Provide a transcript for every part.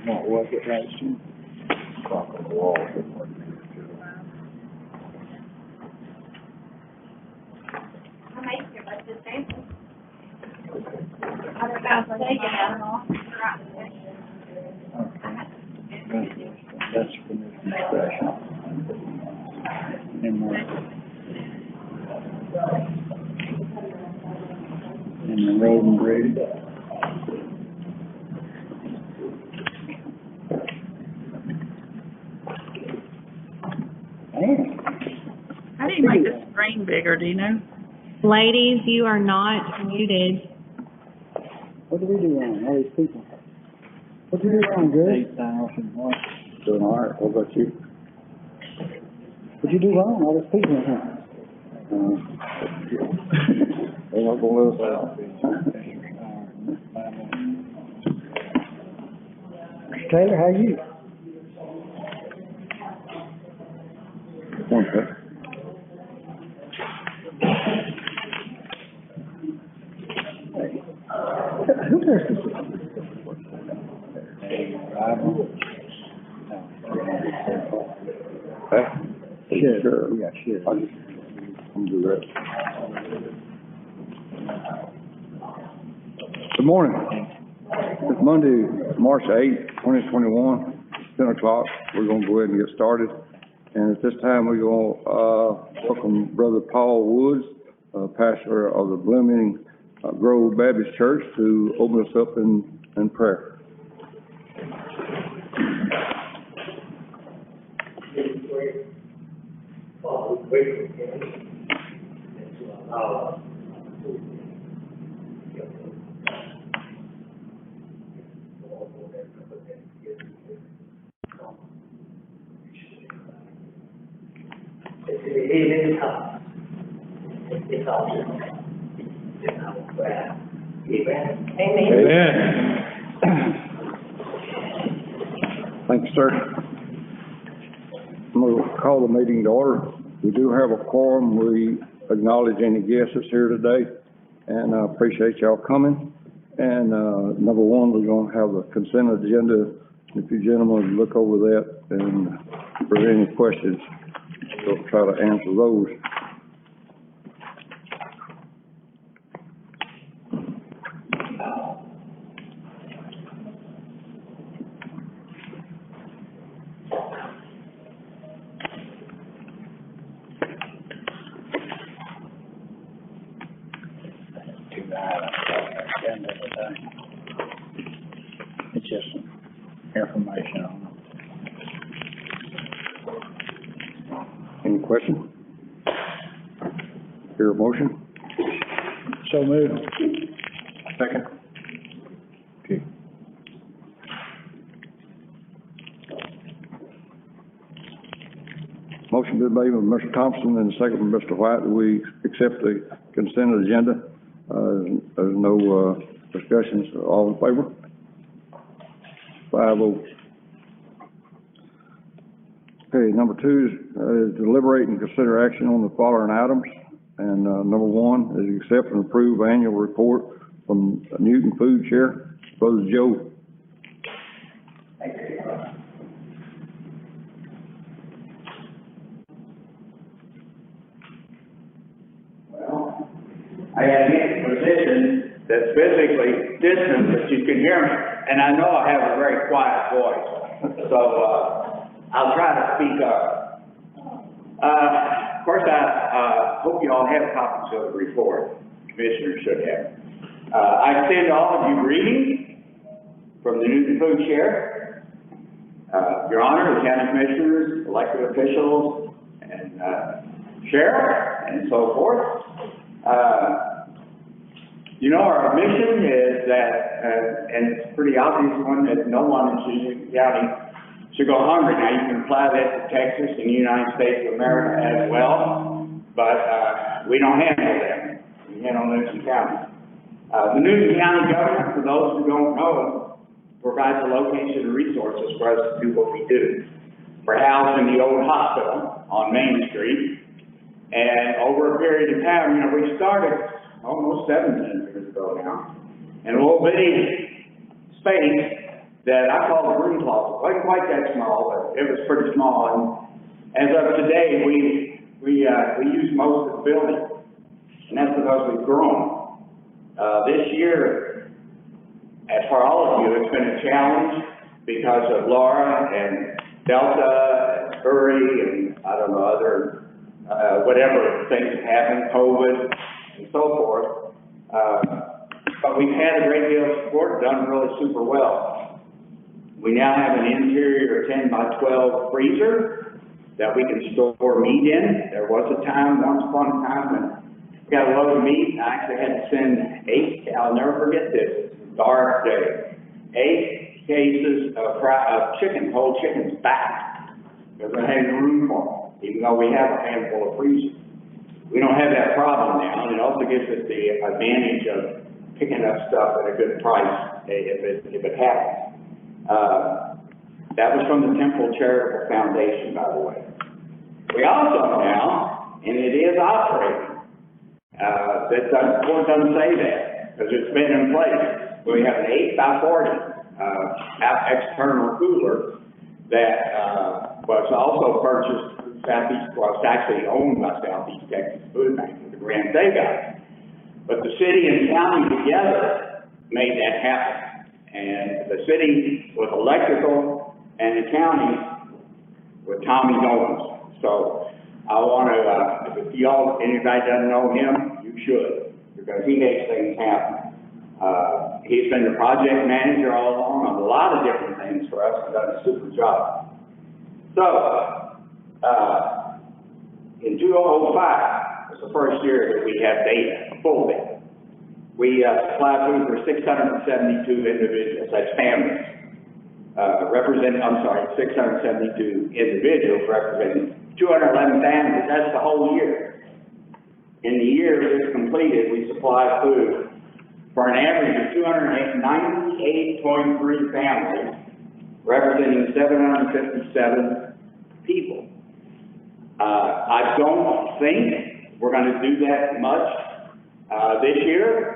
What was it last year? Clock on the wall. I make it, but just sample. I'm about to take it out. Okay. That's for the discussion. And the road and bridge. How do you make the screen bigger, do you know? Ladies, you are not muted. What do we do wrong, all these people? What do we do wrong, good? 8,000, what? Doing all right, what about you? What you do wrong, all these people in here? They're not gonna let us out. Taylor, how are you? One sec. Who does this? Sure. Yeah, sure. I'm do that. Good morning. It's Monday, March 8th, 2021, 10 o'clock. We're going to go ahead and get started. And at this time, we're going to welcome Brother Paul Woods, pastor of the Blooming Grove Baptist Church, to open us up in prayer. Amen. Thank you, sir. I'm going to call the meeting to order. We do have a quorum. We acknowledge any guests that's here today, and I appreciate y'all coming. And number one, we're going to have the consent agenda. If you gentlemen look over that, and if there are any questions, we'll try to answer those. It's just some information on them. Any questions? Hear a motion? So moved. Second. Okay. Motion been made by Mr. Thompson and second by Mr. White that we accept the consent agenda. There's no discussions. All in favor? 5-0. Okay, number two is deliberate and consider action on the following items. And number one is accept and approve annual report from Newton Food Share. Brother Joe. Well, I have a position that's physically distant, but you can hear me. And I know I have a very quiet voice, so I'll try to speak up. Of course, I hope you all have copies of the report. Commissioners should have. I extend to all of you greetings from the Newton Food Share. Your Honor, the county commissioners, elected officials, and sheriff, and so forth. You know, our mission is that, and it's a pretty obvious one, that no one in Chattanooga County should go hungry. Now, you can apply that to Texas and the United States of America as well, but we don't handle them. We handle Newton County. The Newton County government, for those who don't know, provides the location and resources for us to do what we do. We're housed in the old hospital on Main Street, and over a period of time, you know, we started almost 17 years ago now, in a little bitty space that I call the room closet. Wasn't quite that small, but it was pretty small. And as of today, we use most of the building, and that's because we've grown. This year, as for all of you, it's been a challenge because of Laura and Delta and Hurry and I don't know, other, whatever things have happened, COVID and so forth. But we've had a great deal of support, done really super well. We now have an interior 10 by 12 freezer that we can store meat in. There was a time, once upon a time, when we got a load of meat, and I actually had to send 8, I'll never forget this, dark day, 8 cases of chicken, whole chickens back, because I had room for them, even though we have a handful of freezers. We don't have that problem now, and it also gives us the advantage of picking up stuff at a good price if it happens. That was from the Temple Charitable Foundation, by the way. We also now, and it is operating, the board doesn't say that, because it's been in place. We have an 8 by 40 external cooler that was also purchased through Southeast, well, it's actually owned by Southeast Texas Food Bank, the grant they got. But the city and county together made that happen. And the city with electrical and the county with Tommy Owens. So I want to, if y'all, anybody doesn't know him, you should, because he makes things happen. He's been the project manager all along on a lot of different things for us and done a super job. So, in 2005 was the first year that we had data, full data. We supplied food for 672 individuals, that's families, 672 individuals representing 211 families, that's the whole year. In the year just completed, we supplied food for an average of 298.3 families, representing 757 people. I don't think we're going to do that much this year,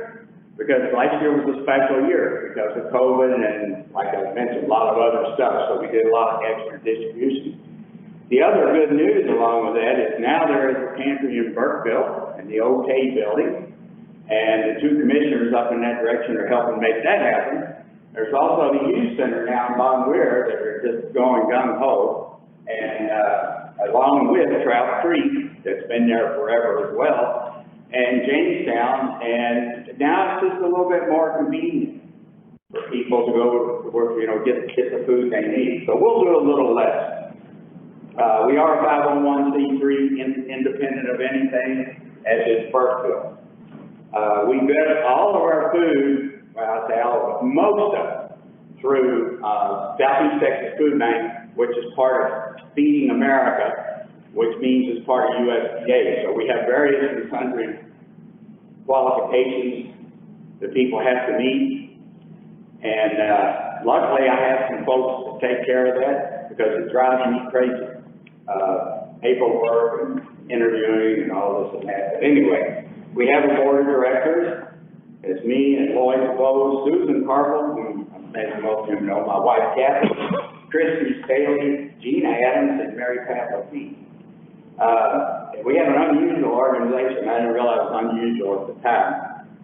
because last year was a special year because of COVID and, like I mentioned, a lot of other stuff, so we did a lot of extra distribution. The other good news along with that is now there is a pantry in Burkeville in the OK building, and the 2 commissioners up in that direction are helping make that happen. There's also the youth center now in Bon Weir that are just going gung-ho, and along with Trout Creek, that's been there forever as well, and Jamestown, and now it's just a little bit more convenient for people to go to work, you know, get the food they need. So we'll do a little less. We are a 501c3, independent of anything, as is Burkeville. We get all of our food, well, I say all of it, most of it, through Southeast Texas Food Bank, which is part of Feeding America, which means it's part of USDA. So we have various and sundry qualifications that people have to meet. And luckily I have some folks to take care of that because it drives me crazy. Paperwork and interviewing and all this and that. But anyway, we have a board of directors. It's me and Lloyd DeVos, Susan Carville, who maybe most of you know, my wife Kathy, Christy Staley, Gina Adams, and Mary Pat Lafitte. We have an unusual organization. I didn't realize it was unusual at the time,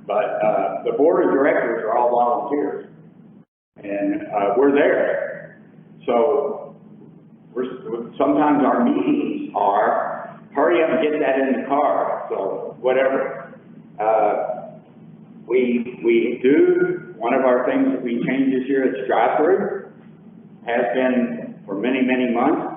but the board of directors are all volunteers, and we're there. So sometimes our meetings are, hurry up and get that in the car, so whatever. We do, one of our things that we changed this year is drive-through, has been for many, many months.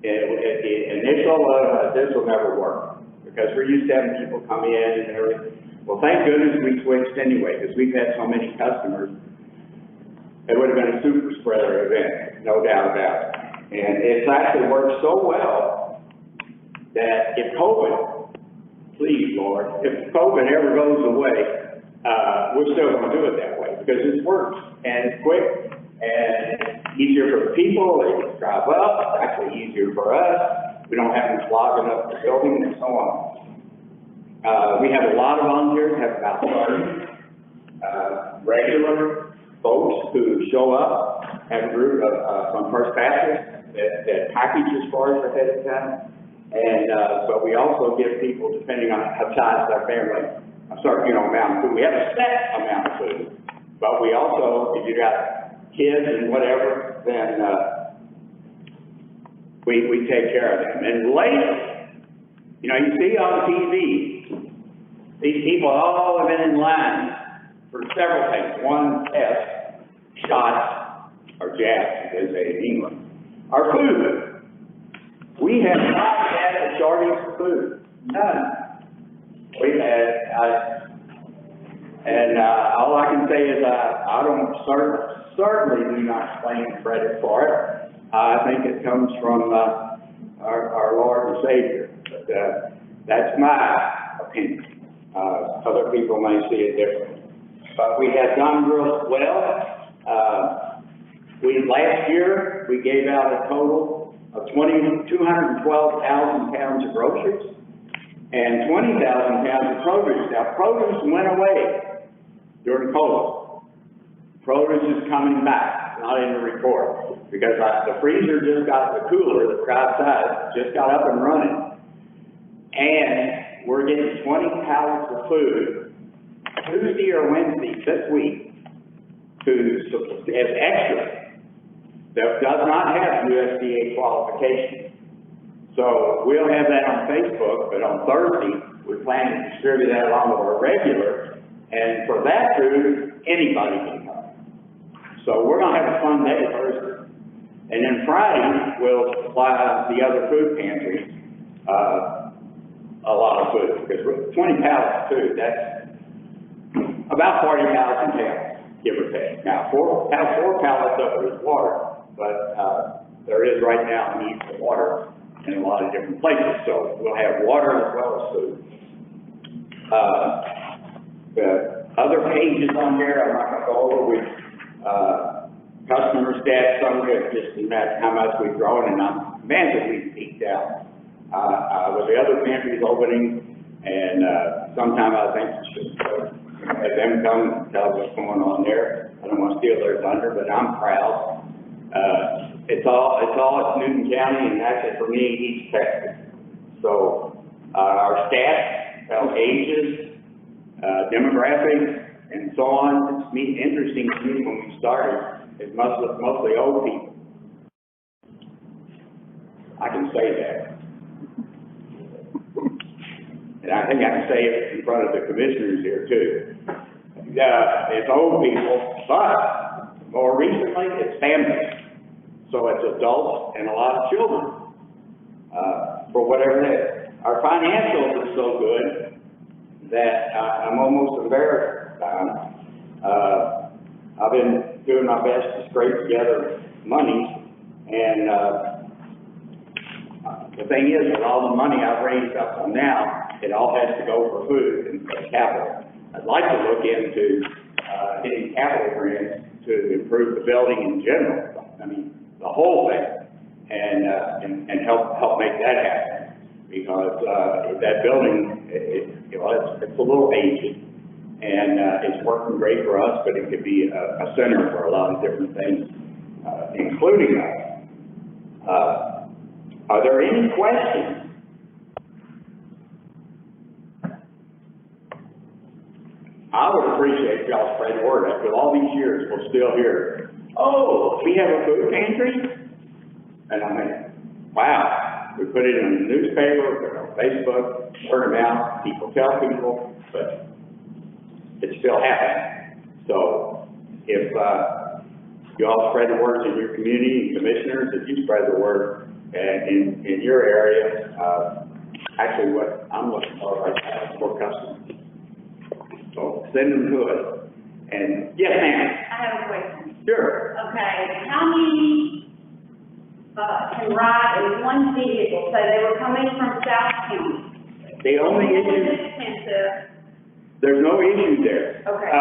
The initial, this will never work, because we're used to having people come in and everything. Well, thank goodness we switched anyway, because we've had so many customers. It would have been a super spreader event, no doubt about it. And it's actually worked so well that if COVID, please Lord, if COVID ever goes away, we're still going to do it that way, because it works, and it's quick, and it's easier for the people, they can drive up, it's actually easier for us, we don't have them clogging up the building and so on. We have a lot of volunteers, have about 30, regular folks who show up, have a group of, from First Baptist that packages for us ahead of time. And, but we also give people, depending on how size their family, a certain, amount of food. We have a set amount of food, but we also, if you got kids and whatever, then, we take care of them. And lately, you see on TV, these people all have been in line for several things. One, tests, shots, or jabs, as they say in England. Our food. We have not had a shortage of food. None. We've had, and all I can say is I don't certainly do not claim credit for it. I think it comes from our Lord and Savior. But that's my opinion. Other people may see it differently. But we have done real well. Last year, we gave out a total of 212,000 pounds of groceries and 20,000 pounds of produce. Now, produce went away during COVID. Produce is coming back, not in the report, because the freezer just got, the cooler that's outside just got up and running. And we're getting 20 pallets of food Tuesday or Wednesday this week as extra that does not have USDA qualification. So we'll have that on Facebook, but on Thursday, we plan to distribute that along with our regular, and for that food, anybody can come. So we're gonna have a fun day Thursday. And then Friday, we'll supply the other food pantries, a lot of food, because with 20 pallets of food, that's about 40,000 pounds, give or take. Now, four pallets of it is water, but there is right now a need for water in a lot of different places, so we'll have water as well as food. The other pages on there, I'm not gonna go over with, customer stats, some of it just imagine how much we've grown, and I'm mad that we've peaked out. With the other pantries opening, and sometime I think we should have them come and tell us what's going on there. I don't want to steal their thunder, but I'm proud. It's all at Newton County, and actually for me, East Texas. So our stats, our ages, demographics, and so on. It's interesting to me when we started. It's mostly old people. I can say that. And I think I can say it in front of the commissioners here too. It's old people, but more recently it's families. So it's adults and a lot of children, for whatever that is. Our financials are so good that I'm almost embarrassed by them. I've been doing my best to scrape together money, and the thing is, with all the money I've raised up till now, it all has to go for food and for capital. I'd like to look into getting capital grants to improve the building in general. I mean, the whole thing, and help make that happen. Because that building, it's a little aged, and it's working great for us, but it could be a center for a lot of different things, including us. Are there any questions? I would appreciate if y'all spread the word. After all these years, we're still here. Oh, we have a food pantry? And I mean, wow. We put it in the newspaper, put it on Facebook, word of mouth, people tell people, but it's still happening. So if you all spread the word in your community, and commissioners, if you spread the word in your area, actually what I'm looking for right now is more customers. So send them to us. And yes, ma'am. I have a question. Sure. Okay, how many, can ride in one vehicle? So they were coming from South County. The only It's issue, expensive. there's no issue there. Okay.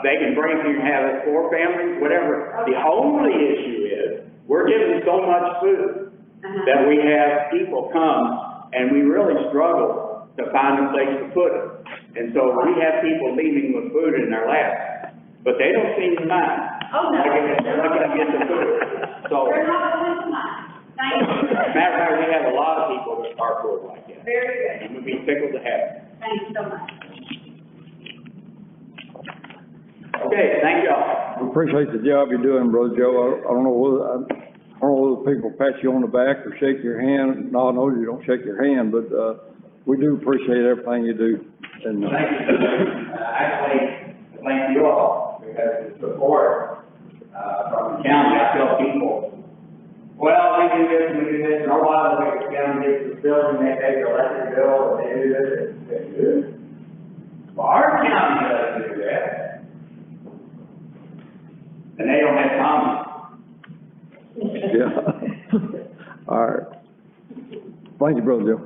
They can bring, you can have 4 families, whatever. The only issue is, we're giving so much food that we have people come, and we really struggle to find a place to put them. And so we have people leaving with food in their laps, but they don't seem to mind. Oh, no. They're not gonna get the food. So, They're not going to mind. Thank you. matter of fact, we have a lot of people that are poor like that, Very good. and we'd be tickled to have them. Thank you so much. Okay, thank y'all. We appreciate the job you're doing, Brother Joe. I don't know whether people pat you on the back or shake your hand. No, I know you don't shake your hand, but, we do appreciate everything you do. And, Thank you. Actually, thank you all, because the support, from the county, I tell people, well, we do this, and oh, by the way, the county gets this building, they pay their electric bill, and they do this, and they do this. Well, our county doesn't do that. And they don't have comments. yeah. All right. Thank you, Brother Joe.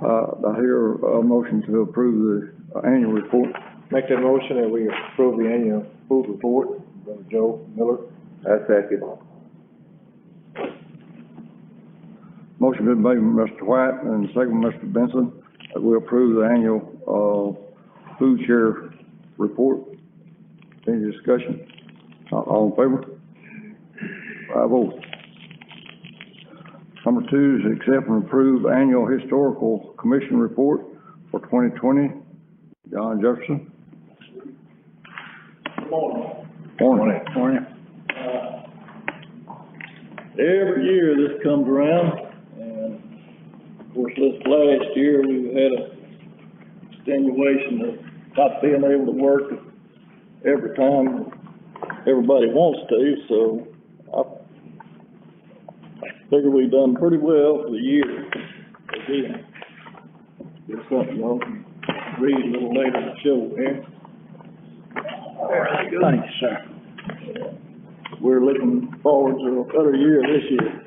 I hear a motion to approve the annual report. Make that motion that we approve the annual food report, Brother Joe Miller. I second. Motion been made by Mr. White and second by Mr. Benson, that we approve the annual, food share report. Any discussion? All in favor? 5-0. Number 2 is accept and approve annual historical commission report for 2020. John Jefferson. Morning. Morning. Every year this comes around, and of course, this last year we had a extenuation of not being able to work every time everybody wants to, so I figure we've done pretty well for the year. Again, it's something y'all can read a little later in the show here. Very good. Thanks, sir. We're looking forward to a better year this year.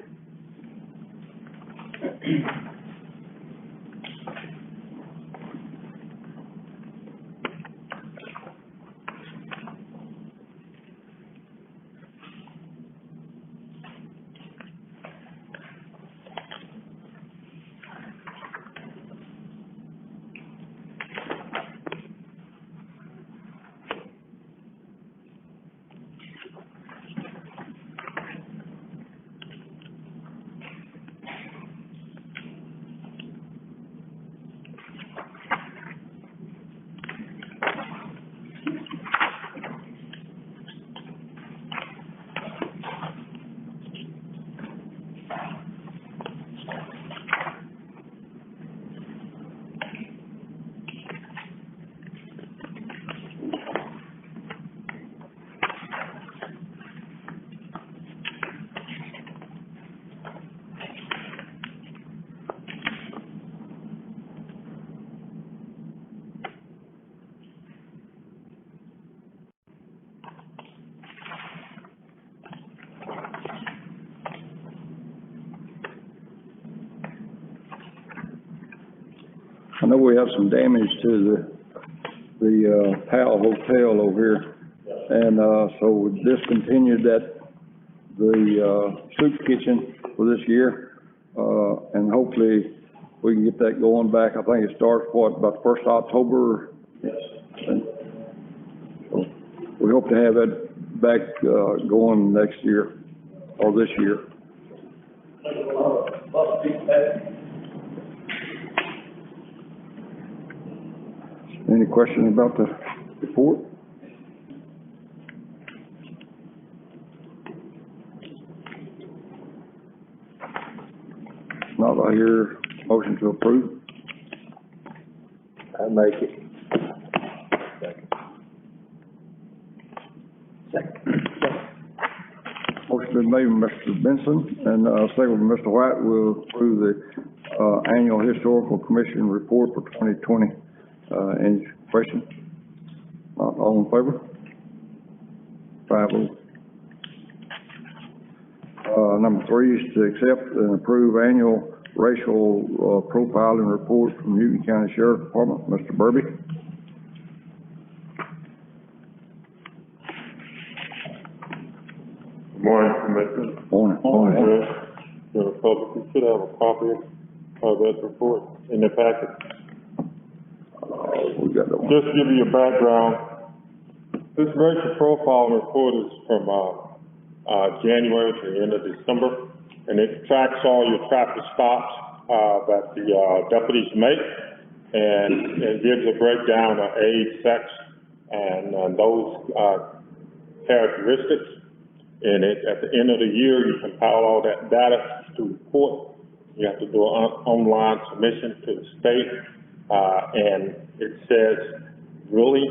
I know we have some damage to the Powell Hotel over here. And, so we discontinued the soup kitchen for this year. And hopefully we can get that going back. I think it starts, about the 1st of October? Yes. So we hope to have it back, going next year, or this year. Any questions about the report? Not, I hear motion to approve. I make it. Motion been made by Mr. Benson and, second by Mr. White. Will approve the, annual historical commission report for 2020. Any questions? All in favor? 5-0. Number 3 is to accept and approve annual racial, profiling report from Newton County Sheriff Department. Mr. Burby. Morning, Commissioner. Morning. To the public, you should have a copy of that report in the packet. We got the one. Just to give you a background, this racial profile report is from, January to the end of December, and it tracks all your traffic stops, that the, deputies make, and it gives a breakdown of age, sex, and those, characteristics. And at the end of the year, you compile all that data to report. You have to do an online submission to the state, and it says, really,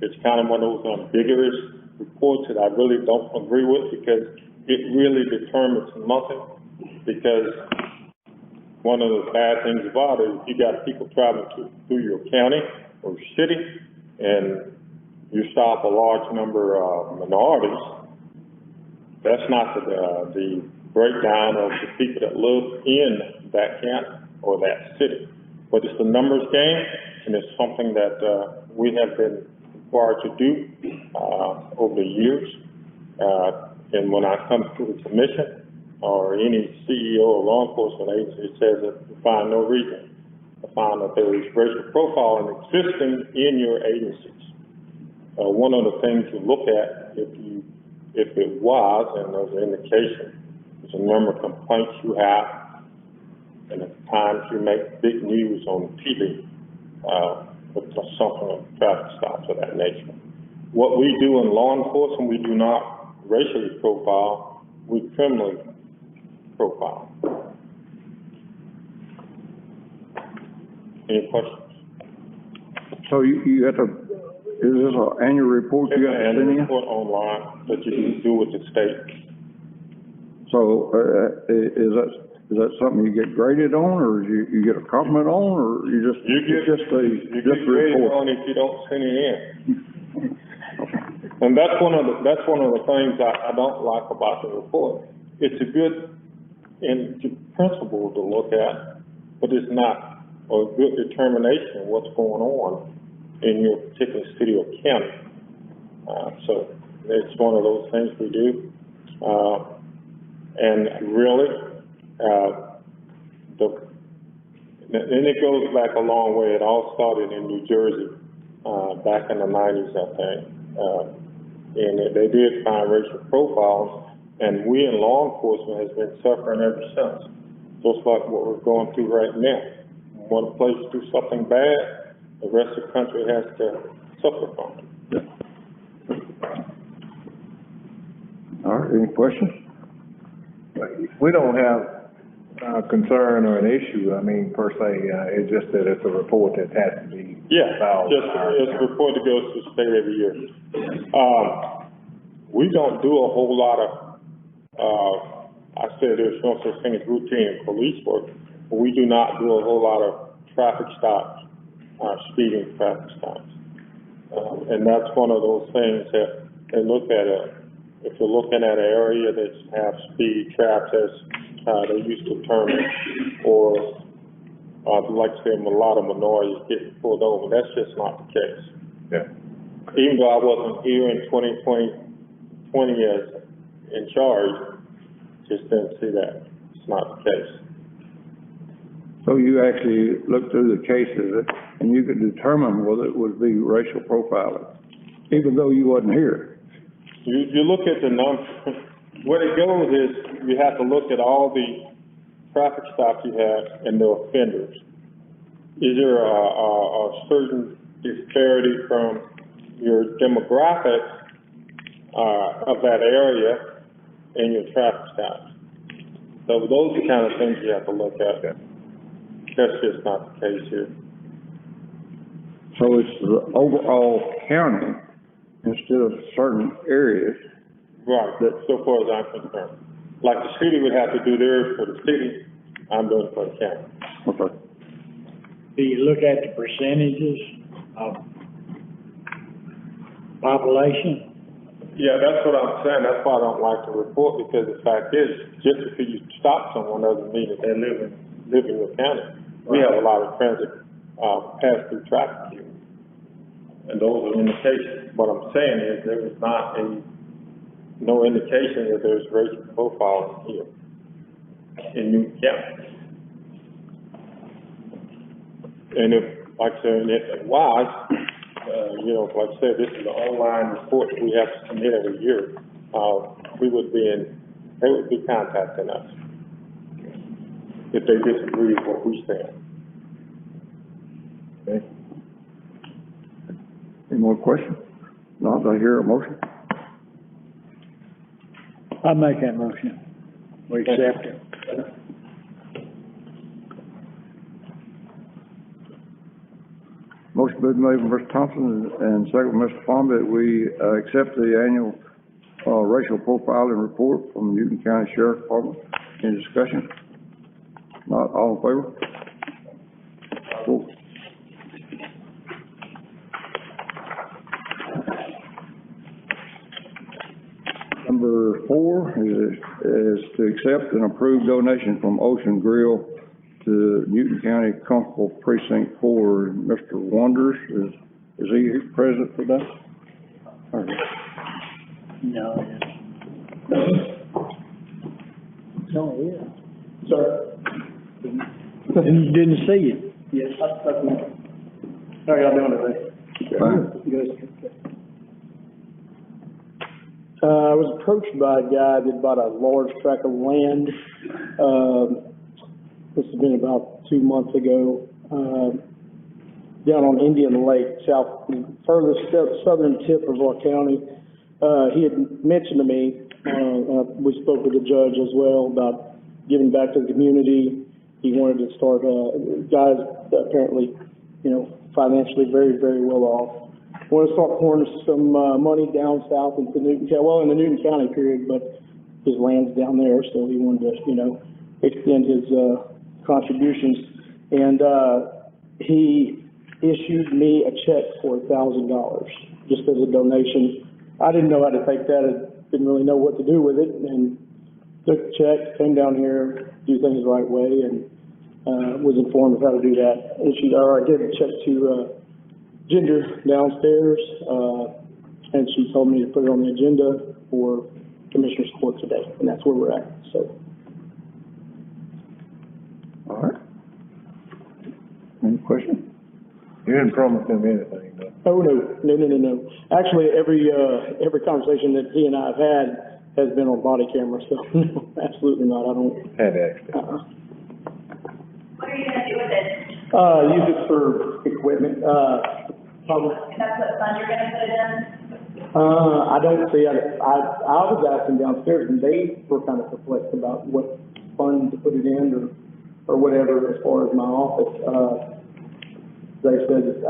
it's kind of one of those ambiguous reports that I really don't agree with, because it really determines nothing. Because one of the bad things about it is you got people traveling through your county or city, and you stop a large number of minorities. That's not the breakdown of the people that live in that county or that city. But it's a numbers game, and it's something that, we have been required to do, over the years. And when I come to the commission, or any CEO or law enforcement agency, it says that we find no reason to find that there is racial profiling existing in your agencies. One of the things you look at, if it was, and there's an indication, there's a number of complaints you have, and at times you make big news on TV, with something of traffic stops of that nature. What we do in law enforcement, we do not racially profile, we criminally profile. Any questions? So you have to, is this an annual report you have to send in? Report online that you can do with the state. So, is that something you get graded on, or you get a compliment on, or you just, You get a graded report? on if you don't send it in. And that's one of the things I don't like about the report. It's a good principle to look at, but it's not a good determination of what's going on in your particular city or county. So it's one of those things we do. And really, and it goes back a long way. It all started in New Jersey, back in the 90s, I think. And they did find racial profiles, and we in law enforcement has been suffering ever since. Just like what we're going through right now. When one place do something bad, the rest of the country has to suffer from it. All right, any questions? We don't have concern or an issue, I mean, per se, it's just that it's a report that has to be Yeah, filed. it's a report that goes to the state every year. We don't do a whole lot of, I said there's no such thing as routine police work, but we do not do a whole lot of traffic stops, speeding traffic stops. And that's one of those things that they look at, if you're looking at an area that have speed traps, as they used to term it, or like I say, a lot of minorities getting pulled over. That's just not the case. Yeah. Even though I wasn't here in 2020 as in charge, just didn't see that. It's not the case. So you actually looked through the cases, and you could determine whether it would be racial profiling, even though you wasn't here. You look at the number, what it goes is, you have to look at all the traffic stops you have and the offenders. Is there a certain disparity from your demographics, of that area in your traffic stops? So those are the kind of things you have to look at. That's just not the case here. So it's the overall county instead of certain areas. Right, so far as I'm concerned. Like the city would have to do theirs for the city, I'm doing it for the county. Okay. Do you look at the percentages of population? Yeah, that's what I'm saying. That's why I don't like the report, because the fact is, just because you stop someone doesn't mean that they live in your county. We have a lot of transit, pass-through traffic here. And those are indications. What I'm saying is there is not no indication that there's racial profiling here in Newton County. And if like I said, and if it was, you know, like I said, this is an online report that we have to submit every year. They would be contacting us if they disagree with what we stand. Okay. Any more questions? Not, I hear a motion. I make that motion. We accept it. Motion been made by Mr. Thompson and second by Mr. Farm that we, accept the annual, racial profiling report from Newton County Sheriff Department. Any discussion? Not, all in favor? Vote. Number 4 is to accept and approve donation from Ocean Grill to Newton County Constable Precinct 4. Mr. Wonders, is he present for that? Or- No. No, yeah. Sir? Didn't see it. Yes, that's me. How y'all doing today? Fine. Good. I was approached by a guy that bought a large tract of land. This has been about 2 months ago, down on Indian Lake, furthest southern tip of our county. He had mentioned to me, we spoke with the judge as well about giving back to the community. He wanted to start, guys apparently, you know, financially very, very well off. Want to start pouring some, money down south into Newton County, well, in the Newton County period, but his land's down there, so he wanted to, you know, extend his, contributions. And, he issued me a check for $1,000, just as a donation. I didn't know how to take that, I didn't really know what to do with it, and took the check, came down here, do things the right way, and, was informed of how to do that. Issued, or I gave a check to, Ginger downstairs, and she told me to put it on the agenda for Commissioner's Court today, and that's where we're at, so. All right. Any questions? You didn't promise them anything, though. Oh, no. Actually, every conversation that he and I have had has been on body camera, so, no, absolutely not, I don't. Had to ask them. What are you gonna do with it? Use it for equipment, That's what fund you're gonna put it in? I don't see, I was asking downstairs, and they were kind of perplexed about what fund to put it in, or whatever, as far as my office. They said,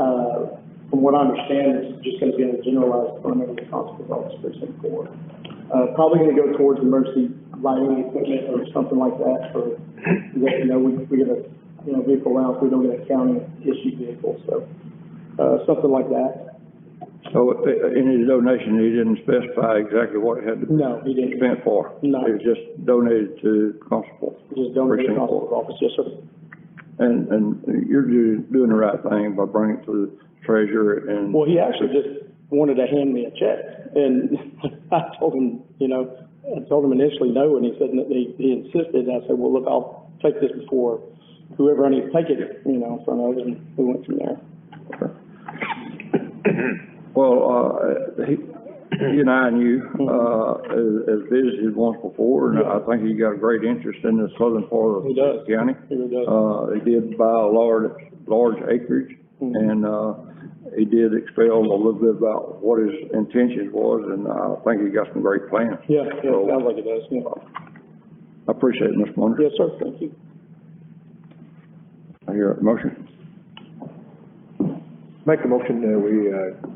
from what I understand, it's just gonna be in a generalized fund of the constable's office, precinct 4. Probably gonna go towards emergency lighting equipment or something like that, for, you know, we get a, you know, vehicle allowance, we don't get a county issued vehicle, so, something like that. So, in his donation, he didn't specify exactly what it had to be No, he didn't. spent for? No. It was just donated to Constable? Just donated to the Precinct 4. constable's office, yes, sir. And you're doing the right thing by bringing it to the treasurer and. Well, he actually just wanted to hand me a check, and I told him, you know, I told him initially no, and he said, he insisted, and I said, well, look, I'll take this before whoever I need to take it, you know, in front of, and we went from there. Well, he and I knew, has visited once before, and I think he got a great interest in the southern part of He does. the county. He really does. He did buy a large acreage, and, he did expel a little bit about what his intentions was, and I think he got some great plans. Yeah, So, sounds like it does, yeah. I appreciate it, Mr. Wonder. Yes, sir, thank you. I hear a motion. Make a motion that we,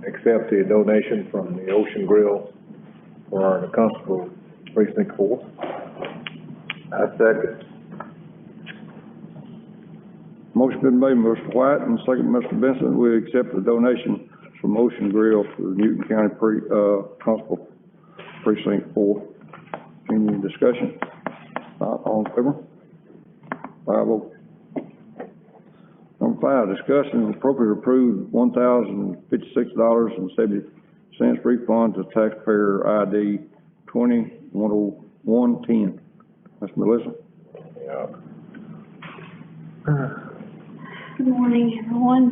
accept the donation from the Ocean Grill for the Constable Precinct 4. I second. Motion been made by Mr. White and second by Mr. Benson. We accept the donation from Ocean Grill to the Newton County Constable Precinct 4. Any discussion? Not all in favor? 5-0. Number 5, discuss and appropriate approve $1,056.70 refund to taxpayer ID 20-10110. Ms. Melissa? Yeah. Good morning, everyone.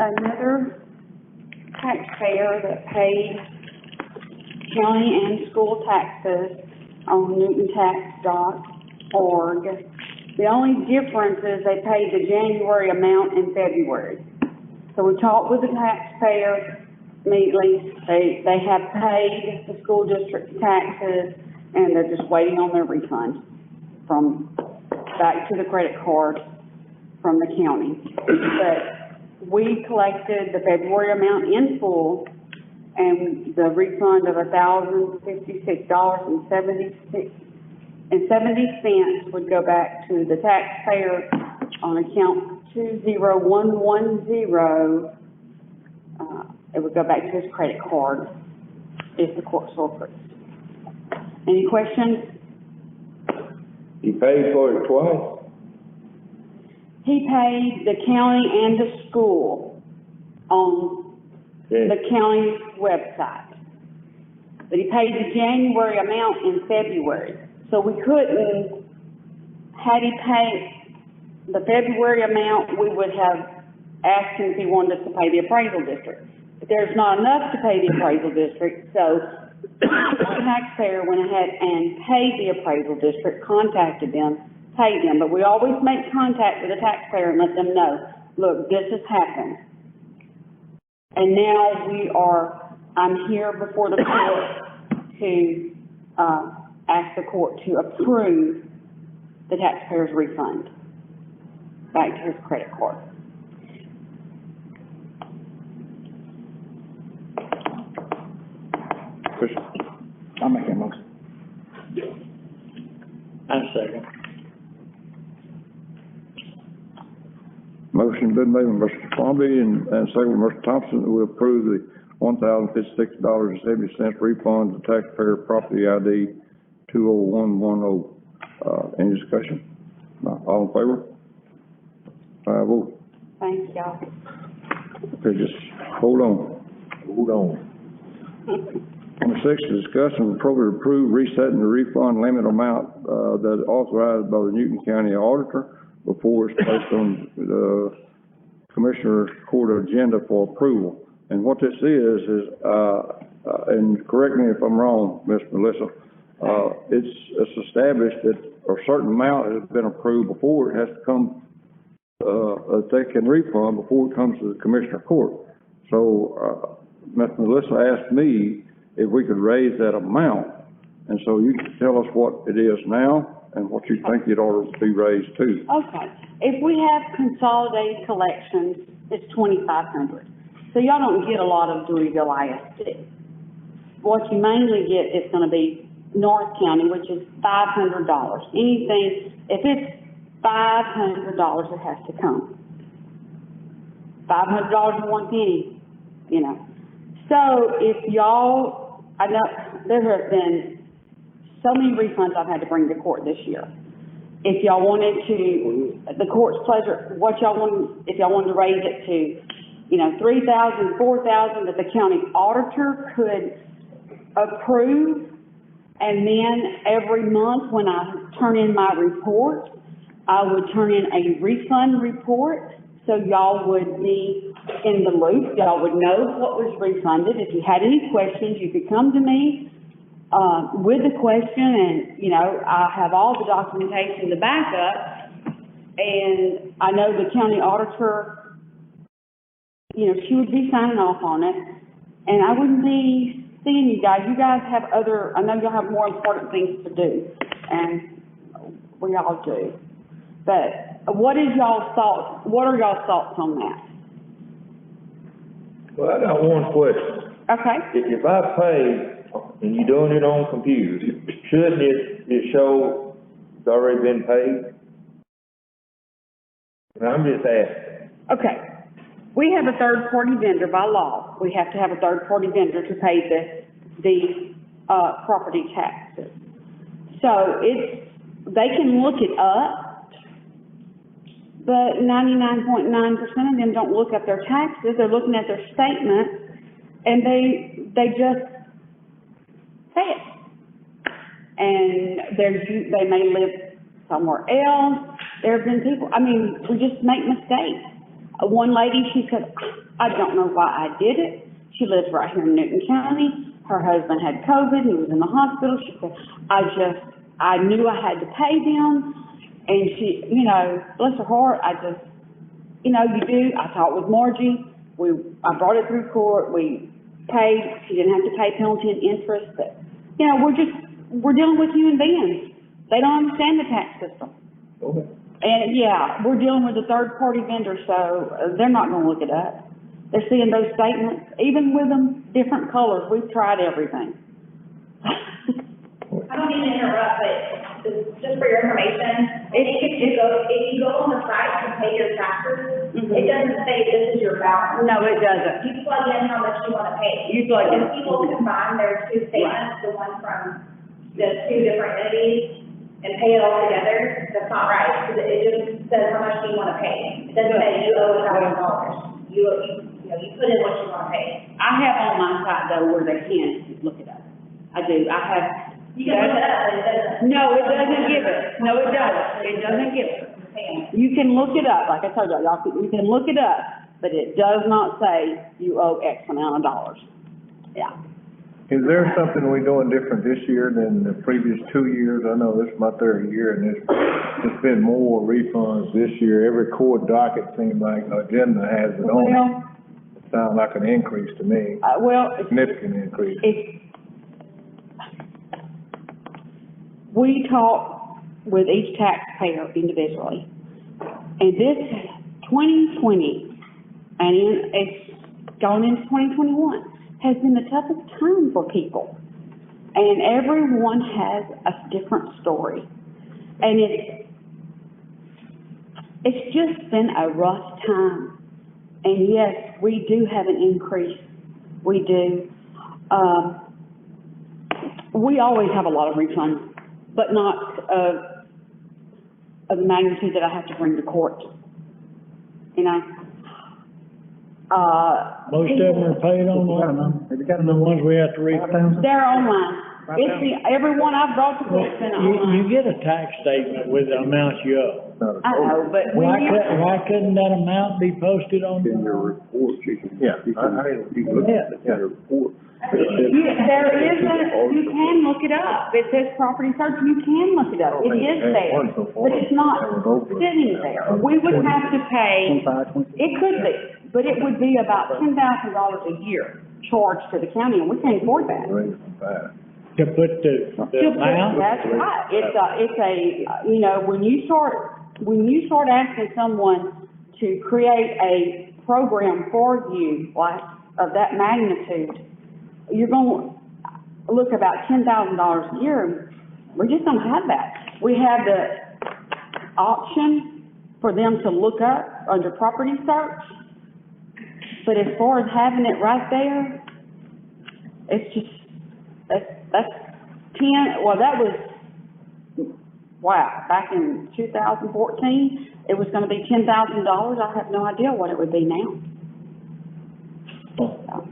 another taxpayer that paid county and school taxes on newtontax.org. The only difference is they paid the January amount in February. So we talked with the taxpayer immediately. They have paid the school district taxes, and they're just waiting on their refund from, back to the credit card from the county. But we collected the February amount in full, and the refund of $1,056.70 would go back to the taxpayer on account 20110. It would go back to his credit card if the court so approves. Any questions? He paid for it twice? He paid the county and the school on the county's website. But he paid the January amount in February. So we couldn't, had he paid the February amount, we would have asked him if he wanted us to pay the appraisal district. But there's not enough to pay the appraisal district, so the taxpayer went ahead and paid the appraisal district, contacted them, paid them. But we always make contact with the taxpayer and let them know, look, this has happened. And now I'm here before the court to, ask the court to approve the taxpayer's refund back to his credit card. I'll make that motion. I second. Motion been made by Mr. Swaby and second by Mr. Thompson that we approve the $1,056.70 refund to taxpayer property ID 20110. Any discussion? No. All in favor? 5-0. Thanks, y'all. Okay, just hold on. Hold on. Number 6, discuss and appropriately approve resetting the refund limit amount, that is authorized by the Newton County Auditor before it's placed on the Commissioner's Court agenda for approval. And what this is, and correct me if I'm wrong, Ms. Melissa, it's established that a certain amount has been approved before it has to come, they can refund before it comes to the Commissioner Court. So, Ms. Melissa asked me if we could raise that amount, and so you can tell us what it is now and what you think it ought to be raised to. Okay. If we have consolidated collections, it's $2,500. So y'all don't get a lot of Louisville ISD. What you mainly get is gonna be North County, which is $500. Anything, if it's $500, it has to come. $500 and 1 penny, you know. So if y'all, I know there have been so many refunds I've had to bring to court this year. If y'all wanted to, the court's pleasure, what y'all want, if y'all wanted to raise it to, you know, 3,000, 4,000, that the county auditor could approve, and then every month when I turn in my report, I would turn in a refund report, so y'all would be in the loop, y'all would know what was refunded. If you had any questions, you could come to me, with the question, and, you know, I have all the documentation to back up, and I know the county auditor, you know, she would be signing off on it, and I wouldn't be seeing you guys. You guys have other, I know y'all have more important things to do, and we all do. But what are y'all's thoughts on that? Well, I got one question. Okay. If I pay and you're doing it on computers, shouldn't it show it's already been paid? And I'm just asking. Okay. We have a third-party vendor by law. We have to have a third-party vendor to pay the property taxes. So they can look it up, but 99.9% of them don't look at their taxes. They're looking at their statement, and they just pay it. And they may live somewhere else. There have been people, I mean, we just make mistakes. One lady, she said, I don't know why I did it. She lives right here in Newton County. Her husband had COVID, he was in the hospital. She said, I knew I had to pay them. And she, you know, bless her heart, you know, you do. I talked with Margie. I brought it through court. We paid. She didn't have to pay penalty and interest, but, you know, we're dealing with human beings. They don't understand the tax system. Okay. And, yeah, we're dealing with a third-party vendor, so they're not gonna look it up. They're seeing those statements, even with them different colors. We've tried everything. I don't mean to interrupt, but just for your information, I think if you go on the site and pay your taxes, it doesn't say this is your balance. No, it doesn't. You plug in how much you wanna pay. You plug in. When people combine their two statements, the one from the two different entities, and pay it all together, that's not right, because it just says how much you wanna pay. It doesn't say you owe $1,000. You put in what you wanna pay. I have on my site though where they can look it up. I do. I have. You can look it up, but it doesn't. No, it doesn't give it. No, it doesn't. It doesn't give it. You can look it up, like I told y'all, you can look it up, but it does not say you owe X amount of dollars. Yeah. Is there something we doing different this year than the previous 2 years? I know this is my third year, and there's been more refunds this year. Every court docket seems like agenda has it on it. It sounds like an increase to me, significant increase. We talk with each taxpayer individually. And this 2020, and it's gone into 2021, has been the toughest time for people. And everyone has a different story. And it's just been a rough time. And yes, we do have an increase. We do. We always have a lot of refunds, but not of the magnitude that I have to bring to court. You know? Most of them are paid online, the ones we have to refund. They're online. Every one I've brought to court has been online. You get a tax statement with the amounts you owe. I know, but when Why couldn't that amount be posted on? In your report, you can look at your report. You can look it up. It says property search, you can look it up. It is there, but it's not sitting there. We would have to pay, it could be, but it would be about $10,000 a year charged to the county, and we can't afford that. To put the amount? That's right. It's a, you know, when you start asking someone to create a program for you, like, of that magnitude, you're gonna look about $10,000 a year. We just don't have that. We have the option for them to look up under property search, but as far as having it right there, it's just, that's 10, well, that was, wow, back in 2014, it was gonna be $10,000. I have no idea what it would be now.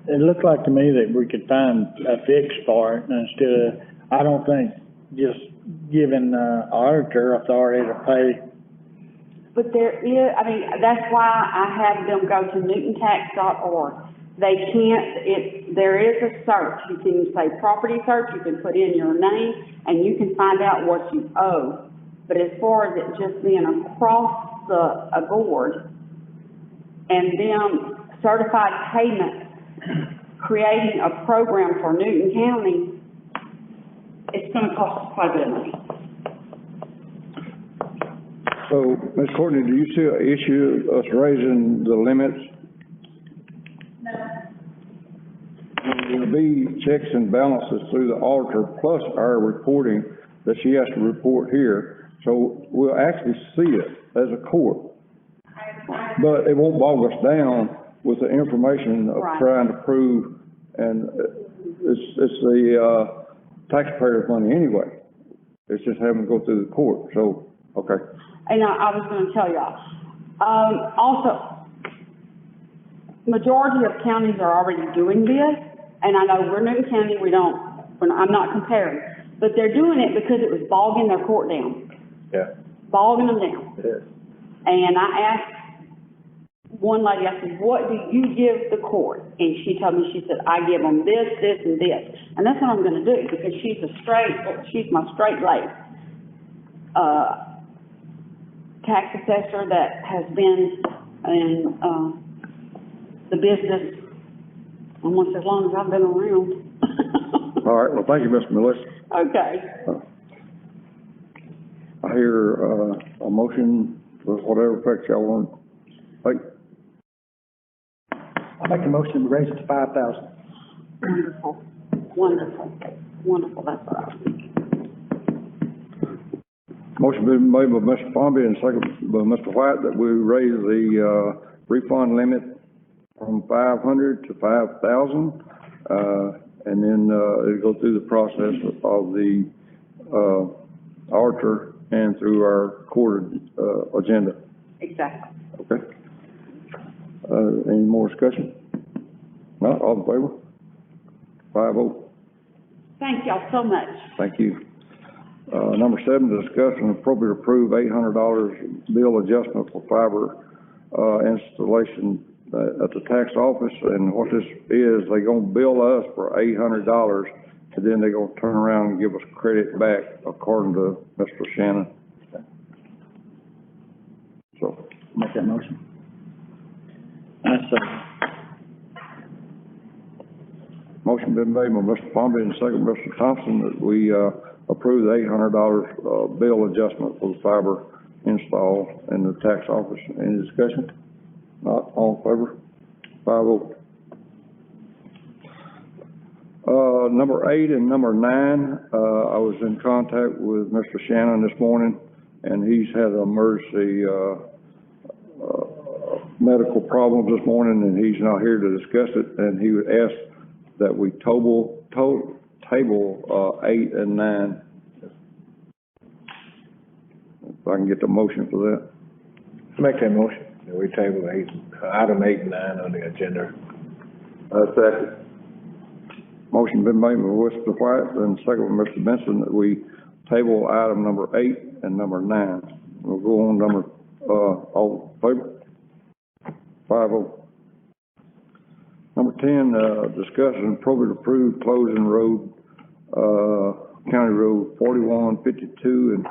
It looked like to me that we could find a fix for it instead of, I don't think just giving the auditor authority to pay. But there is, I mean, that's why I have them go to newtontax.org. They can't, there is a search. You can say property search, you can put in your name, and you can find out what you owe. But as far as it just being across the board, and them certified payments, creating a program for Newton County, it's gonna cost us quite a bit of money. So, Ms. Courtney, do you see an issue us raising the limits? There'll be checks and balances through the auditor plus our reporting that she has to report here. So we'll actually see it as a court. But it won't bog us down with the information of Right. trying to prove, and it's the, taxpayer's money anyway. It's just having to go through the court, so, okay. And I was gonna tell y'all, also, majority of counties are already doing this, and I know we're Newton County, I'm not comparing, but they're doing it because it was bogging their court down. Yeah. Bogging them down. It is. And I asked one lady, I said, what do you give the court? And she told me, she said, I give them this, this, and this. And that's what I'm gonna do, because she's my straight lady. Tax assessor that has been in, the business almost as long as I've been around. All right, well, thank you, Mr. Melissa. Okay. I hear, a motion with whatever effect y'all want to take. I make a motion to raise it to 5,000. Wonderful, wonderful, wonderful, that's what I was thinking. Motion been made by Mr. Palmby and second by Mr. White that we raise the, refund limit from 500 to 5,000. And then, it'll go through the process of the, auditor and through our court, agenda. Exactly. Okay. Any more discussion? Not, all in favor? 5-0. Thank y'all so much. Thank you. Number 7, discuss and appropriate approve $800 bill adjustment for fiber, installation at the tax office. And what this is, they gonna bill us for $800 and then they gonna turn around and give us credit back according to Mr. Shannon. So, Make that motion. I second. motion been made by Mr. Palmby and second by Mr. Thompson that we, approve the $800, bill adjustment for the fiber install in the tax office. Any discussion? Not, all in favor? 5-0. Number 8 and number 9, I was in contact with Mr. Shannon this morning, and he's had an emergency, medical problems this morning, and he's not here to discuss it, and he would ask that we table 8 and 9. If I can get the motion for that. Make that motion, that we table item 8 and 9 on the agenda. Second. Motion been made by Mr. White and second by Mr. Benson that we table item number 8 and number 9. We'll go on number, all in favor? 5-0. Number 10, discuss and appropriate approve closing road, County Road 4152 and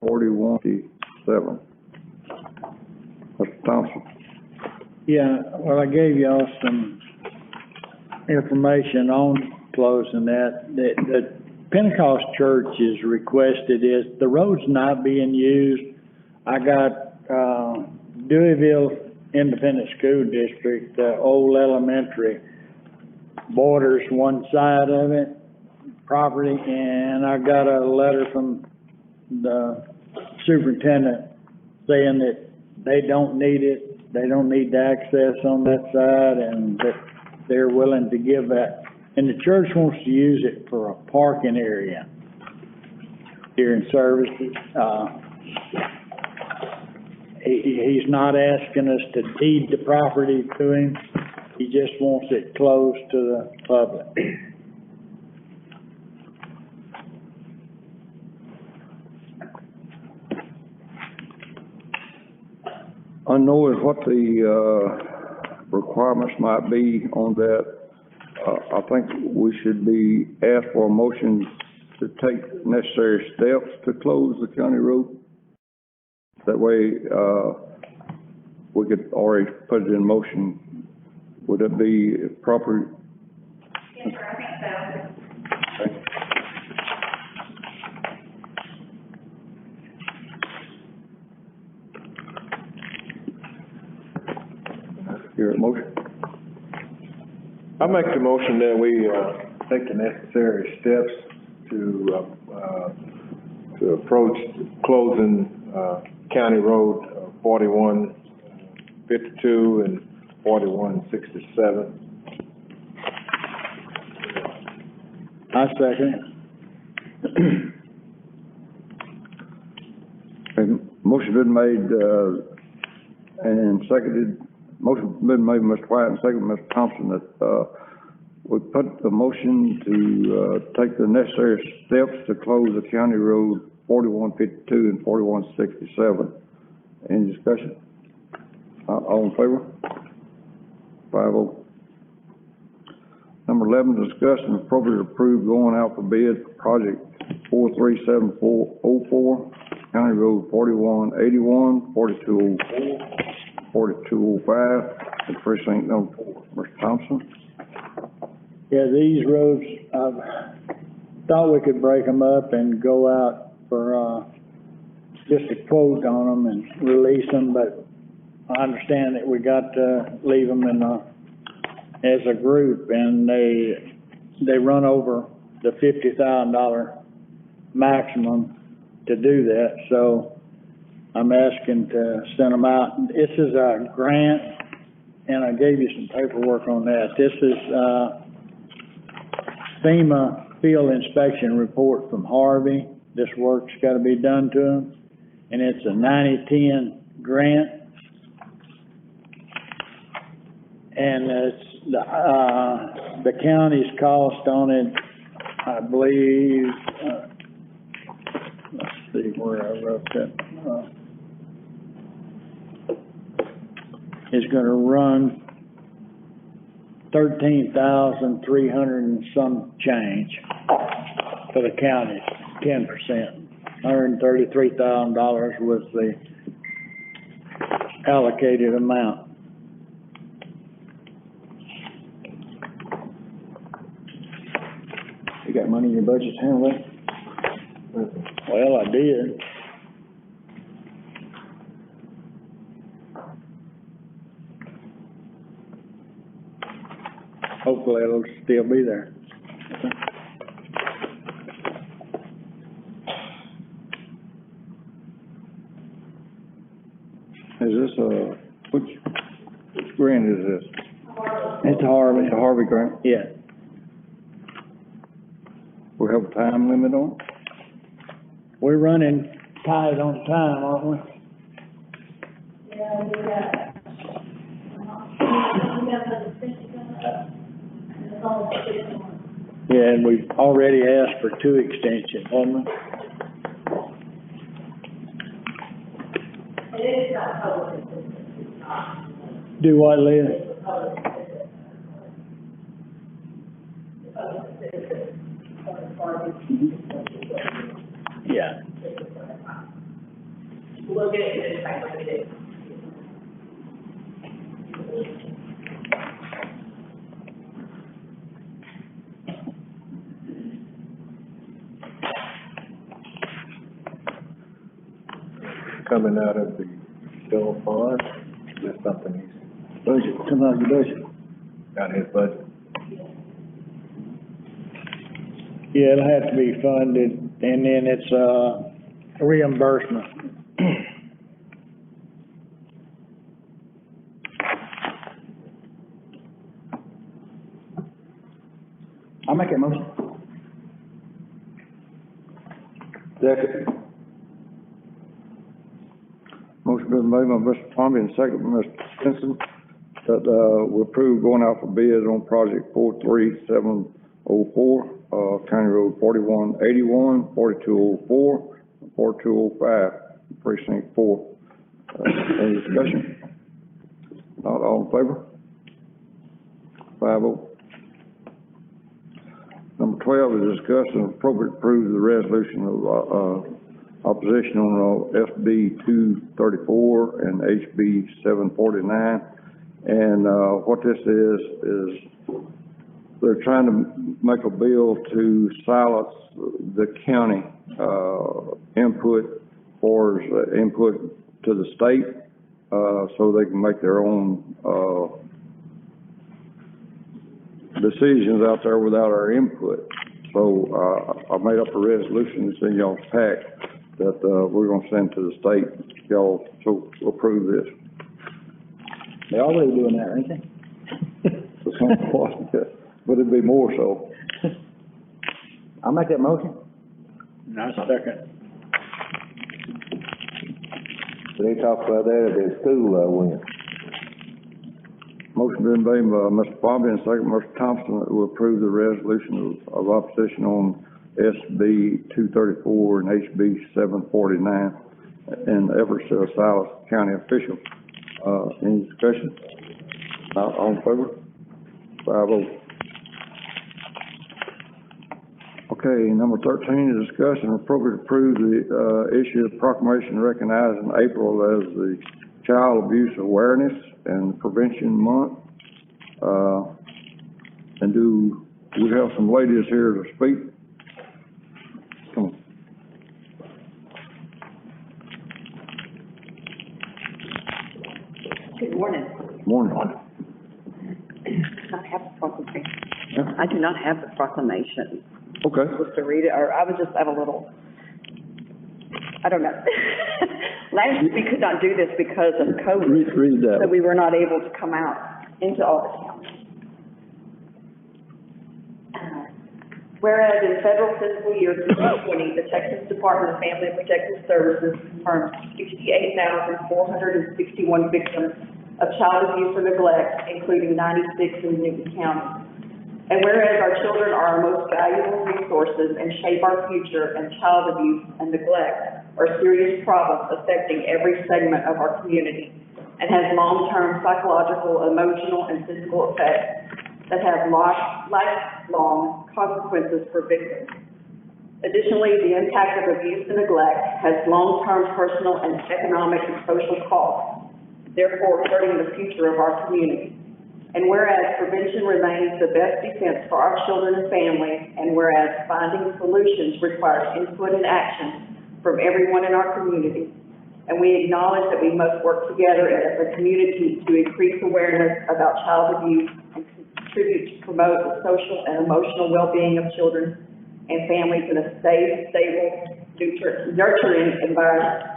4157. Mr. Thompson. Yeah, well, I gave y'all some information on closing that. The Pentecost Church is requested is, the road's not being used. I got, Deweyville Independent School District, old elementary, borders one side of it, property, and I got a letter from the superintendent saying that they don't need it, they don't need the access on that side, and that they're willing to give that. And the church wants to use it for a parking area during services. He's not asking us to deed the property to him. He just wants it closed to the public. Unknown what the, requirements might be on that. I think we should be asked for a motion to take necessary steps to close the county road. That way, we could already put it in motion. Would it be proper? Yes, sir, I think so. Your motion? I make the motion that we, take the necessary steps to approach closing, County Road 4152 and 4167. I second. And motion been made, and seconded. Motion been made by Mr. White and seconded by Mr. Thompson that, we put the motion to, take the necessary steps to close the county road 4152 and 4167. Any discussion? All in favor? 5-0. Number 11, discuss and appropriate approve going out for bid for project 437404, County Road 4181, 4204, 4205, and precinct number 4. Mr. Thompson? Yeah, these roads, thought we could break them up and go out for, just a quote on them and release them, but I understand that we got to leave them in, as a group, and they run over the $50,000 maximum to do that, so I'm asking to send them out. This is a grant, and I gave you some paperwork on that. This is, FEMA field inspection report from Harvey. This work's gotta be done to them, and it's a 90-10 grant. And it's, the county's cost on it, I believe, let's see where I wrote that, is gonna run $13,300 and some change for the county, 10%. $133,000 was the allocated amount. You got money in your budget to handle that? Well, I did. Hopefully it'll still be there. Is this, which grant is this? It's Harvey. The Harvey grant? Yeah. We have a time limit on it? We're running tight on time, aren't we? Yeah, we got the extension coming up, and it's only 6 months. Yeah, and we've already asked for 2 extensions, haven't we? It is not public, it's not. Do what, Leah? Yeah. We'll get it in the paper today. Coming out of the general fund, that's something he's Budget, come out of your budget. got his budget. Yeah, it'll have to be funded, and then it's, reimbursement. I'll make that motion. Second. Motion been made by Mr. Palmer and second by Mr. Stinson that, we approve going out for bid on project 43704, County Road 4181, 4204, and 4205, precinct 4. Any discussion? Not all in favor? 5-0. Number 12 is discuss and appropriate approve the resolution of, opposition on, SB 234 and HB 749. And, what this is they're trying to make a bill to silence the county, input for, input to the state, so they can make their own, decisions out there without our input. So, I made up a resolution that's in y'all's pack that, we're gonna send to the state, y'all, so approve this. They're already doing that, ain't they? But it'd be more so. I'll make that motion. No, second. They talked about that at the school, when. Motion been made by Mr. Bobby and second Mr. Thompson that will approve the resolution of opposition on SB 234 and HB 749 and efforts to silence county officials. Any discussion? Not all in favor? 5-0. Okay, number 13 is discuss and appropriate approve the, issue of proclamation recognizing April as the Child Abuse Awareness and Prevention Month. And do we have some ladies here to speak? Come on. Good morning. Morning. I have the proclamation. Yeah. I do not have the proclamation. Okay. Supposed to read it, or I was just have a little, I don't know. Last year, we could not do this because of COVID. Read that. So we were not able to come out into all the counties. Whereas in federal fiscal year 2020, the Texas Department of Family and Protective Services confirmed 68,461 victims of child abuse or neglect, including 96 in Newton County. And whereas our children are our most valuable resources and shape our future, and child abuse and neglect are serious problems affecting every segment of our community and has long-term psychological, emotional, and physical effects that have lifelong consequences for victims. Additionally, the impact of abuse and neglect has long-term personal and economic and social costs, therefore hurting the future of our community. And whereas prevention remains the best defense for our children and families, and whereas finding solutions requires input and action from everyone in our community, and we acknowledge that we must work together as a community to increase awareness about child abuse and contribute to promote the social and emotional well-being of children and families in a safe, stable, nurturing environment.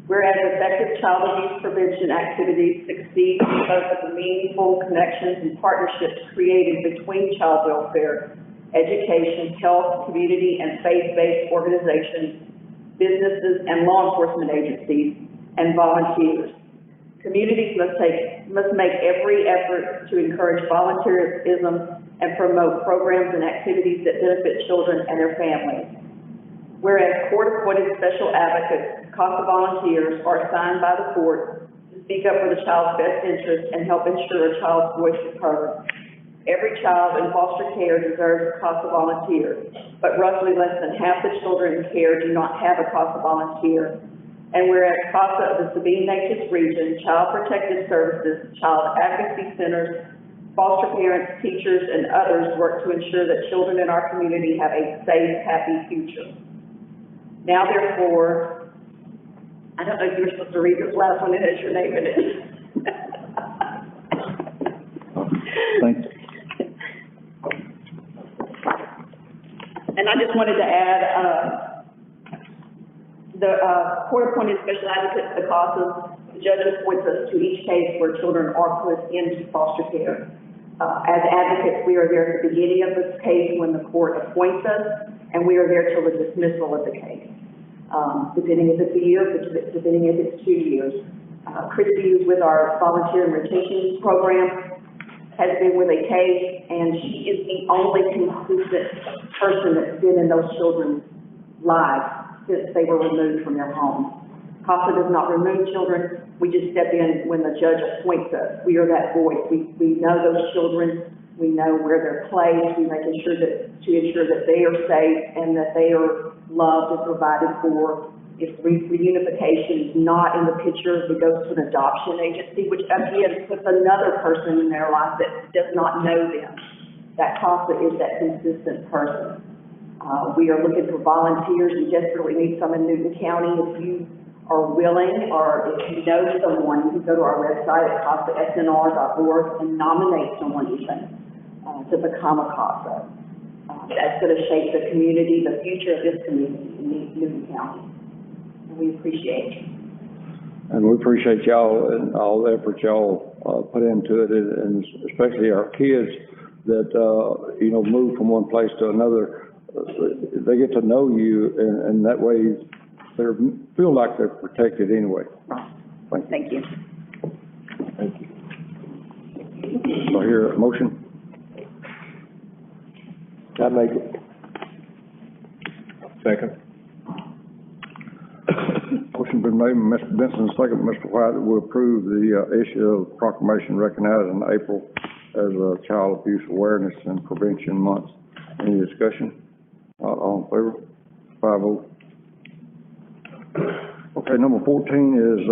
Whereas effective child abuse prevention activities succeed because of the meaningful connections and partnerships created between child welfare, education, health, community, and faith-based organizations, businesses, and law enforcement agencies, and volunteers. Communities must make every effort to encourage volunteerism and promote programs and activities that benefit children and their families. Whereas court-appointed special advocates, CASA volunteers, are assigned by the court to speak up for the child's best interest and help ensure a child's voice is heard. Every child in foster care deserves a CASA volunteer, but roughly less than half the children in care do not have a CASA volunteer. And whereas CASA of the Sabine-Neches region, Child Protective Services, Child Advocacy Centers, foster parents, teachers, and others work to ensure that children in our community have a safe, happy future. Now therefore, I don't know if you were supposed to read this last one, it has your name in it. Thank you. And I just wanted to add, the court-appointed special advocate, the CASA, the judge appoints us to each case where children are put into foster care. As advocates, we are there at the beginning of the case when the court appoints us, and we are there till the dismissal of the case. Depending if it's a year, depending if it's 2 years. Christy, who's with our volunteer and retention program, has been with a case, and she is the only consistent person that's been in those children's lives since they were removed from their homes. CASA does not remove children. We just step in when the judge appoints us. We are that voice. We know those children. We know where they're placed. We make sure to ensure that they are safe and that they are loved and provided for. If reunification is not in the picture, it goes to an adoption agency, which again puts another person in their life that does not know them. That CASA is that consistent person. We are looking for volunteers. We desperately need some in Newton County. If you are willing, or if you know someone, you can go to our website at CASASNR.org and nominate someone even to become a CASA. That's going to shape the community, the future of this community in Newton County. And we appreciate you. And we appreciate y'all and all the effort y'all put into it, and especially our kids that, you know, move from one place to another. They get to know you, and that way they feel like they're protected anyway. Thank you. Thank you. Do I hear a motion? I make it. Second. Motion been been made by Mr. Benson, second by Mr. White, that we approve the, issue of proclamation recognizing April as a Child Abuse Awareness and Prevention Month. Any discussion? Not all in favor? 5-0. Okay, number 14 is,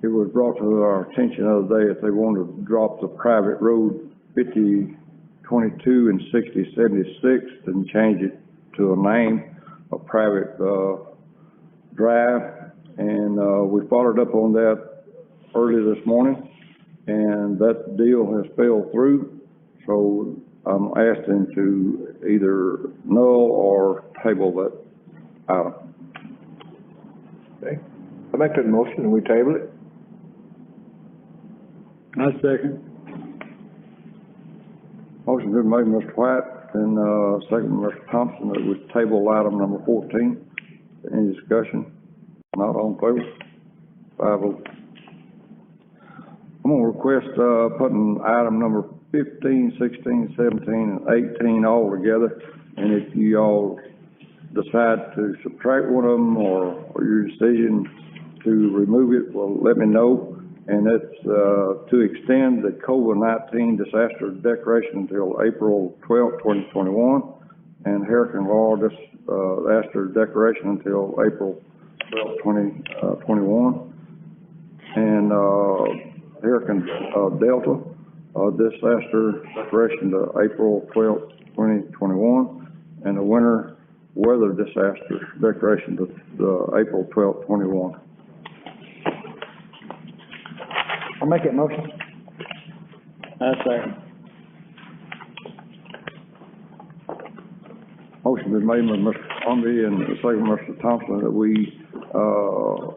it was brought to our attention the other day that they wanted to drop the private road 5022 and 6076 and change it to a name, a private, drive. And, we followed up on that early this morning, and that deal has fell through. So I'm asking to either null or table that item. Okay. I make that motion and we table it. I second. Motion been made by Mr. White and, second by Mr. Thompson that we table item number 14. Any discussion? Not all in favor? 5-0. I'm gonna request, putting item number 15, 16, 17, and 18 all together. And if you all decide to subtract one of them or your decision to remove it, well, let me know. And it's, to extend the COVID-19 disaster declaration until April 12th, 2021, and Hurricane Laura disaster declaration until April 12th, 2021, and, Hurricane, Delta, disaster declaration to April 12th, 2021, and the winter weather disaster declaration to, April 12th, 21. I'll make that motion. I second. Motion been made by Mr. Conby and second by Mr. Thompson that we,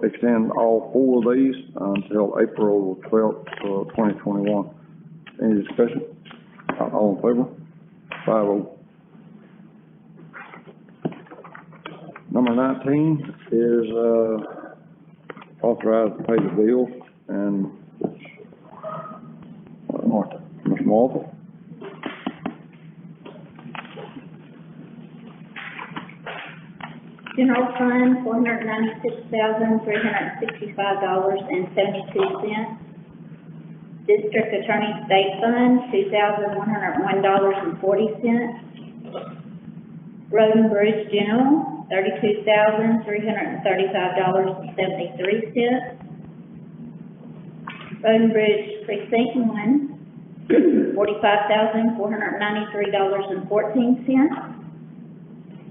extend all four of these until April 12th, 2021. Any discussion? All in favor? 5-0. Number 19 is, authorized to pay the bills, and Ms. Martha. General fund, $496,365.72. District Attorney State Fund, $2,101.40. Road and Bridge General, $32,335.73. Road and Bridge Precinct 1, $45,493.14.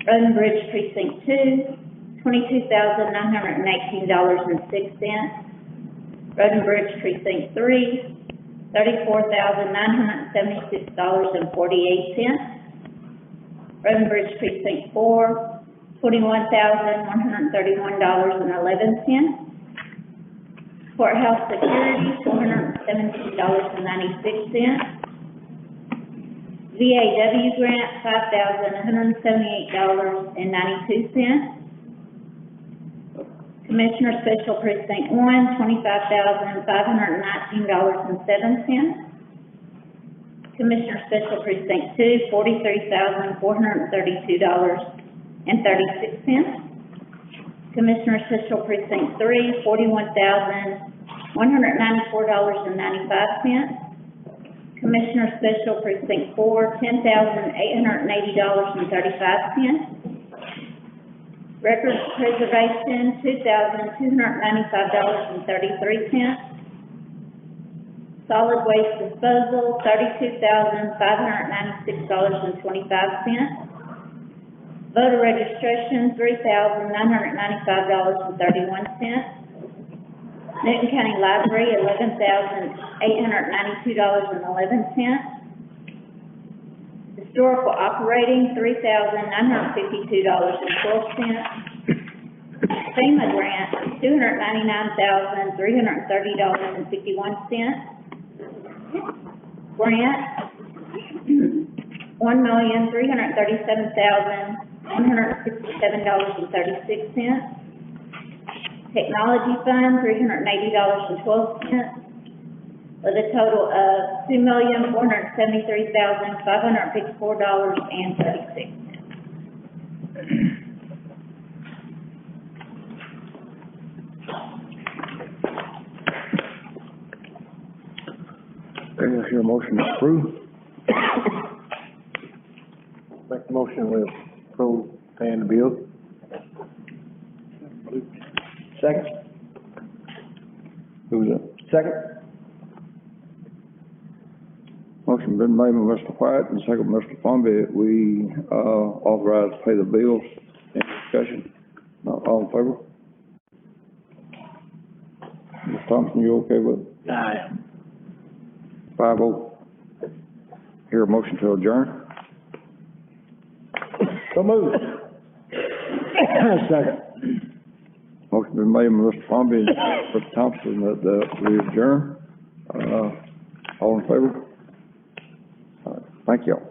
Road and Bridge Precinct 2, $22,918.06. Road and Bridge Precinct 3, $34,976.48. Road and Bridge Precinct 4, $21,131.11. Courthouse Security, $417.96. VAW grant, $5,178.92. Commissioner Special Precinct 1, $25,519.07. Commissioner Special Precinct 2, $43,432.36. Commissioner Special Precinct 3, $41,194.95. Commissioner Special Precinct 4, $10,880.35. Records Preservation, $2,295.33. Solid Waste Disposal, $32,596.25. Voter Registration, $3,995.31. Newton County Library, $11,892.11. Historical Operating, $3,952.12. FEMA grant, $299,330.51. Grant, $1,337,167.36. Technology Fund, $380.12, with a total of $2,473,554.36. Okay, I hear a motion to approve. Make the motion with approve paying the bills. Second? Who's that? Second? Motion been made by Mr. White and second by Mr. Fumby, that we, authorize to pay the bills. Any discussion? Not all in favor? Ms. Thompson, you okay with it? I am. 5-0. Hear a motion to adjourn? So moved. Second. Motion been made by Mr. Fumby and Mr. Thompson that, we adjourn. All in favor? Thank y'all.